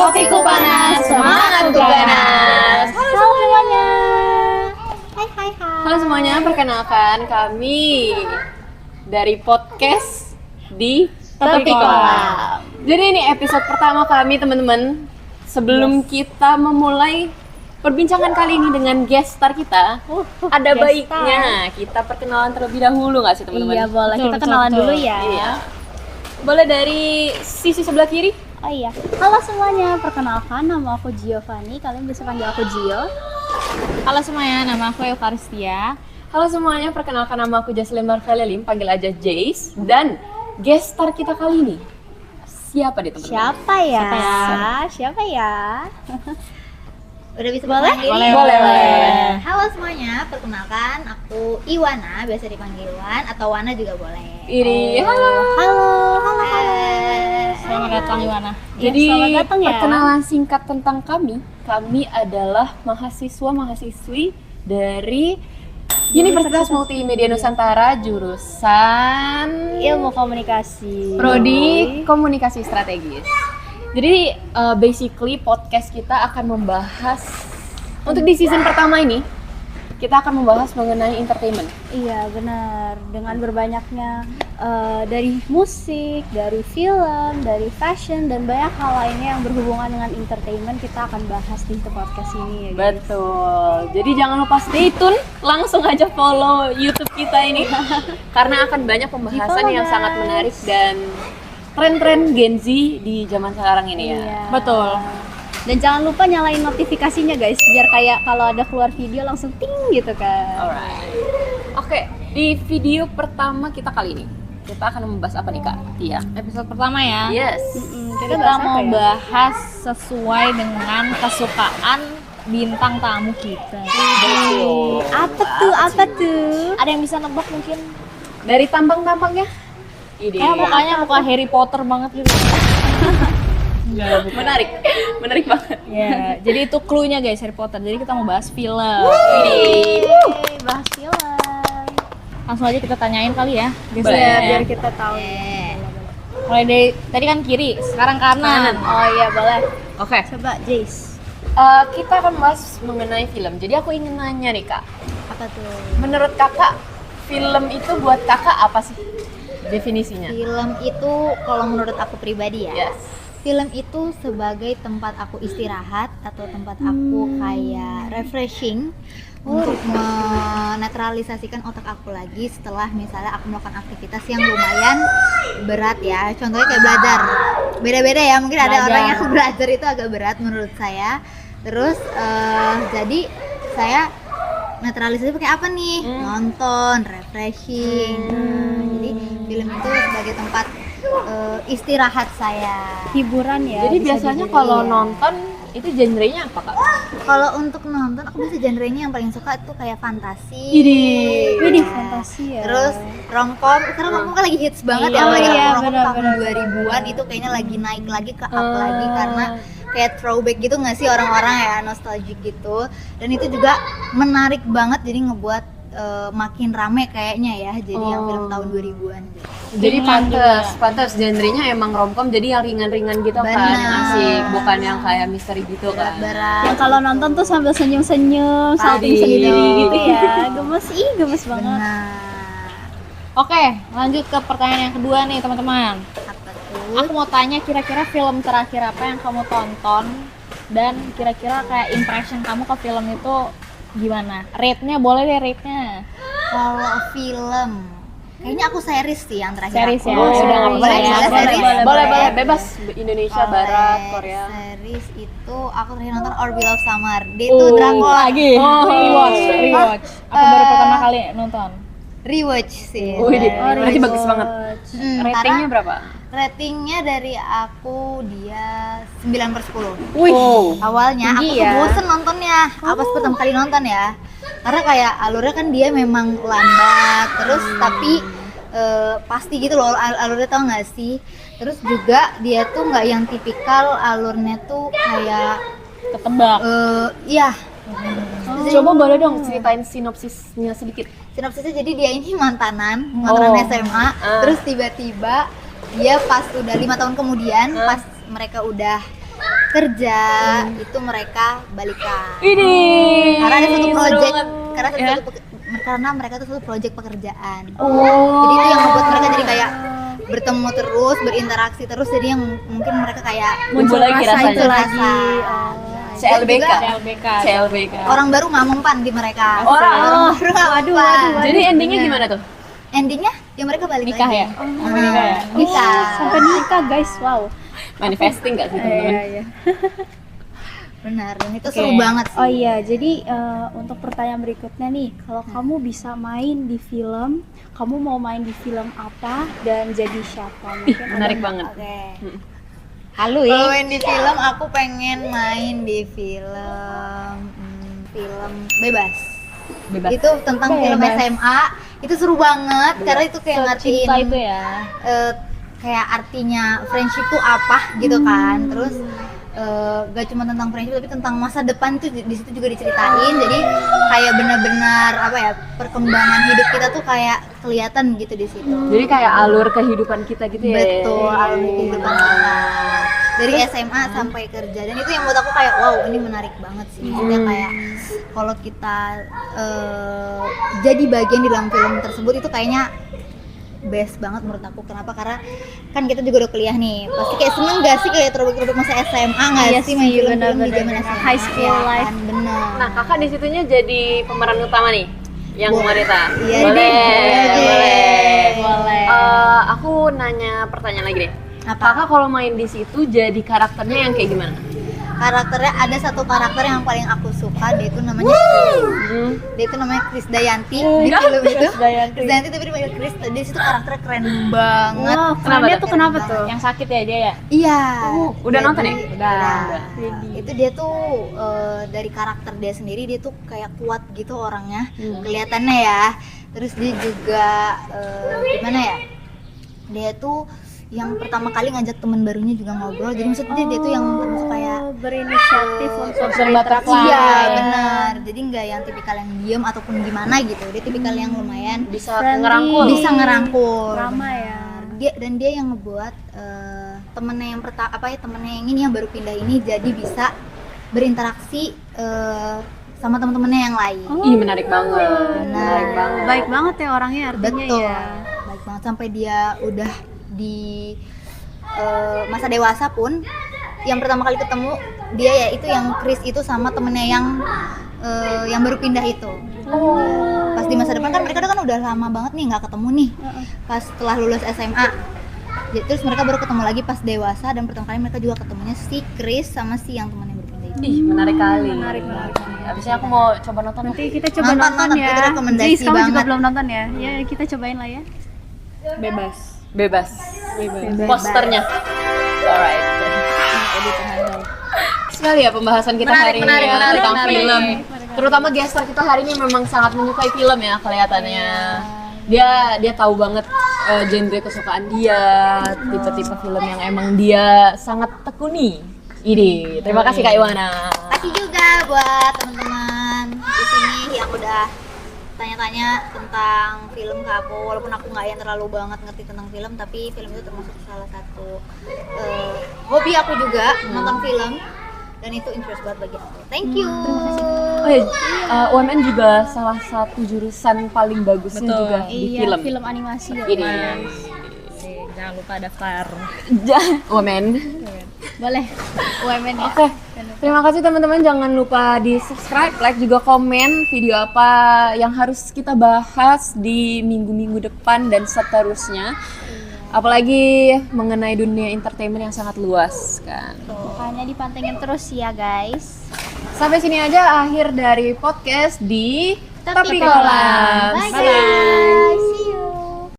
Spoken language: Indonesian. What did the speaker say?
Kopiku panas, semangatku ganas. Halo semuanya. Hai. Halo semuanya, perkenalkan kami dari podcast di Tepi Kolam. Jadi ini episode pertama kami teman-teman. Sebelum kita memulai perbincangan kali ini dengan guest star kita, ada guest baiknya kita perkenalan terlebih dahulu nggak sih teman-teman? Iya boleh, kita kenalan dulu ya. Iya. Boleh dari sisi sebelah kiri? Oh iya. Halo semuanya, perkenalkan nama aku Giovanni. Kalian bisa panggil aku Gio. Halo semuanya, nama aku Eukaristia. Halo semuanya, perkenalkan nama aku Jaslyn Marvelelim, panggil aja Jace. Dan guest star kita kali ini siapa deh teman-teman? Siapa ya? Udah bisa Boleh? perkenalan diri? Boleh. Halo semuanya, perkenalkan aku Iwana, biasa dipanggil Wan atau Wana juga boleh. Ini, halo. Selamat datang Iwana. Jadi selamat datang ya. perkenalan singkat tentang kami. Kami adalah mahasiswa-mahasiswi dari Universitas Multimedia Nusantara jurusan Ilmu komunikasi. Prodi Komunikasi Strategis. Jadi basically podcast kita akan membahas untuk di season pertama ini kita akan membahas mengenai entertainment. Iya benar. Dengan berbanyaknya dari musik, dari film, dari fashion dan banyak hal lainnya yang berhubungan dengan entertainment kita akan bahas di podcast ini ya guys. Betul. Jadi jangan lupa stay tune, langsung aja follow YouTube kita ini karena akan banyak pembahasan yang guys. sangat menarik dan tren-tren Gen Z di zaman sekarang ini ya. Iya. Betul. Dan jangan lupa nyalain notifikasinya guys, biar kayak kalau ada keluar video langsung ting gitu kan. Alright. Oke, di video pertama kita kali ini kita akan membahas apa nih Kak Tia? Episode pertama ya. Yes. Kita bahas mau apa ya? bahas sesuai dengan kesukaan bintang tamu kita. Apa tuh? Ada yang bisa nebak mungkin? Dari tampang-tampangnya? Ide. Mukanya muka Harry Potter banget gitu. Menarik banget. Ya, jadi itu clue-nya guys, Harry Potter. Jadi kita mau bahas film. Bahas film. Langsung aja kita tanyain kali ya. Biar kita tahu. Mulai dari tadi kan kiri, sekarang kanan. Oh iya boleh. Oke. Coba Jace. Kita akan bahas mengenai film. Jadi aku ingin nanya nih Kak. Apa tuh? Menurut Kakak, film itu buat Kakak apa sih definisinya? Film itu kalau menurut aku pribadi ya, Yes. film itu sebagai tempat aku istirahat atau tempat aku kayak refreshing untuk menetralisasikan otak aku lagi setelah misalnya aku melakukan aktivitas yang lumayan berat ya. Contohnya kayak belajar. Beda-beda ya, mungkin ada orang yang belajar itu agak berat menurut saya. Terus jadi saya netralisasi pakai apa nih? Nonton, refreshing. Nah, jadi film itu sebagai tempat istirahat saya. Hiburan ya. Jadi bisa biasanya dibilang. kalau nonton itu genrenya apa Kak? Kalau untuk nonton aku bisa genrenya yang paling suka itu kayak fantasi. Widih, fantasi ya. Terus romcom, karena romcom kan lagi hits banget ya, Iya, apalagi iya, romcom benar, tahun benar, 2000-an itu kayaknya lagi naik lagi ke up lagi karena kayak throwback gitu nggak sih orang-orang ya, nostalgic gitu. Dan itu juga menarik banget jadi ngebuat makin rame kayaknya ya, jadi yang film tahun 2000-an gitu. Jadi pantas genrenya emang romcom, jadi yang ringan-ringan gitu kan, Benar. yang asik, bukan yang kayak misteri gitu kan. Berat-berat. Yang kalau nonton tuh sambil senyum-senyum, salting sendiri gitu ya. Gemes banget. Benar. Oke, lanjut ke pertanyaan yang kedua nih teman-teman. Apa tuh? Aku mau tanya kira-kira film terakhir apa yang kamu tonton dan kira-kira kayak impression kamu ke film itu gimana? Rate-nya boleh deh rate-nya. Kalau film, kayaknya aku series sih yang terakhir. Series aku. ya, sudah nggak boleh, apa-apa ya. boleh, series? Boleh, bebas Indonesia, Kalau Barat, Korea. series itu aku terakhir nonton Our Beloved Summer. Dia itu drakor Lagi. Rewatch. Aku baru pertama kali nonton. rewatch sih. Wih, Saya berarti rewatch. bagus banget. Ratingnya berapa? Ratingnya dari aku dia 9/10. Wih. Awalnya aku tinggi tuh ya. bosen nontonnya. Pas pertama kali nonton ya. Karena kayak alurnya kan dia memang lambat, terus tapi pasti gitu loh alurnya, tau nggak sih? Terus juga dia tuh nggak yang tipikal alurnya tuh kayak Ketebak. iya. Coba boleh dong ceritain sinopsisnya sedikit. Sinopsisnya jadi dia ini mantanan Oh. SMA, terus tiba-tiba dia pas udah 5 tahun kemudian, pas mereka udah kerja itu mereka balikan. Ini. Karena ada satu project, Ya. karena mereka tuh satu project pekerjaan. Oh. Jadi itu yang membuat mereka jadi kayak bertemu terus, berinteraksi terus, jadi yang mungkin mereka kayak Muncul lagi rasa rasanya. itu lagi. CLBK. CLBK. CLBK. orang baru nggak mempan di mereka. Orang baru nggak mempan. Jadi endingnya gimana tuh? Endingnya ya mereka balik Nikah lagi. ya? Nikah. Sampai nikah guys, wow. Manifesting gak sih teman-teman? Iya. Benar, dan itu Oke. seru banget sih. Oh iya, jadi untuk pertanyaan berikutnya nih, kalau kamu bisa main di film, kamu mau main di film apa dan jadi siapa? Mungkin Menarik ada- banget. Oke. Halu Kalau ya. main di film, aku pengen main di film film bebas. Bebas. Itu tentang film Bebas. SMA. Itu seru banget karena itu kayak ngertiin Cinta itu ya. kayak artinya friendship tuh apa gitu kan. Terus gak cuma tentang friendship tapi tentang masa depan tuh di situ juga diceritain. Jadi kayak benar-benar apa ya, perkembangan hidup kita tuh kayak kelihatan gitu di situ. Jadi kayak alur kehidupan kita gitu ya. Betul, alur kehidupan kita dari SMA sampai kerja, dan itu yang buat aku kayak wow, ini menarik banget sih. Maksudnya kayak kalau kita jadi bagian di dalam film tersebut itu kayaknya best banget menurut aku. Kenapa? Karena kan kita juga udah kuliah nih, pasti kayak seneng gak sih kayak terobek-terobek masa SMA nggak Iya sih main sih, film-film di benar-benar. zaman SMA? High school ya, life. kan? Bener. Nah, kakak di situnya jadi pemeran utama nih, yang Boleh. wanita. Iya, boleh, deh. boleh. Boleh. Aku nanya pertanyaan lagi deh. Apa? Kakak kalau main di situ jadi karakternya yang kayak gimana? Karakternya ada satu karakter yang paling aku suka, dia itu namanya dia itu namanya Chris Dayanti di film itu. Chris Dayanti tapi dipanggil Chris. Di situ karakternya keren banget. Wow, Kenapa kerennya tuh? tuh kenapa Keren tuh? Yang sakit ya dia ya. Iya. Udah nonton ya? Udah. Itu dia tuh dari karakter dia sendiri, dia tuh kayak kuat gitu orangnya, kelihatannya ya. Terus dia juga gimana ya? Dia tuh yang pertama kali ngajak teman barunya juga ngobrol. Jadi maksudnya dia tuh yang termasuk kayak berinisiatif untuk berinteraksi. iya Lain. benar. Jadi nggak yang tipikal yang diem ataupun gimana gitu. Dia tipikal yang lumayan Bisa Friendly. ngerangkul. bisa ngerangkul. Ramah ya. Dia yang ngebuat temennya yang temennya yang ini yang baru pindah ini jadi bisa berinteraksi sama teman-temannya yang lain. Ih, menarik banget. Menarik Nah, banget. Baik banget ya orangnya artinya betul. ya. Baik banget sampai dia udah di masa dewasa pun yang pertama kali ketemu dia ya itu yang Chris itu sama temennya yang baru pindah itu. Pas di masa depan kan mereka kan udah lama banget nih nggak ketemu nih. Pas setelah lulus SMA. Terus mereka baru ketemu lagi pas dewasa, dan pertama kali mereka juga ketemunya si Chris sama si yang temannya baru pindah itu. Ih, menarik kali. Menarik. Abisnya aku mau coba nonton. Nanti kita coba nonton Itu ya. rekomendasi Jis, kamu juga banget. belum nonton ya? Ya kita cobain lah ya. Bebas. Bebas. Bebas. Posternya. Alright. Sekali ya pembahasan kita Menarik, hari ini menarik, ya, menarik, tentang menarik. film. Terutama gestar kita hari ini memang sangat menyukai film ya kelihatannya. Dia tahu banget genre kesukaan dia, tipe-tipe film yang emang dia sangat tekuni. Ini, terima kasih Kak Iwana. Kasih juga buat teman-teman di sini yang udah tanya-tanya tentang film ke aku, walaupun aku nggak yang terlalu banget ngerti tentang film, tapi film itu termasuk salah satu hobi aku juga, nonton film, dan itu interest banget bagi aku. Thank you. Oh ya, UMN juga salah satu jurusan paling bagusnya Betul. juga di film. Film animasi ya. Ini. Jangan lupa daftar. UMN. Boleh. UMN ya. Oke, terima kasih teman-teman. Jangan lupa di subscribe, like, juga komen video apa yang harus kita bahas di minggu-minggu depan dan seterusnya. Apalagi mengenai dunia entertainment yang sangat luas kan. Makanya dipantengin terus ya guys. Sampai sini aja akhir dari podcast di Tepi Tepi Kolam. Bye guys.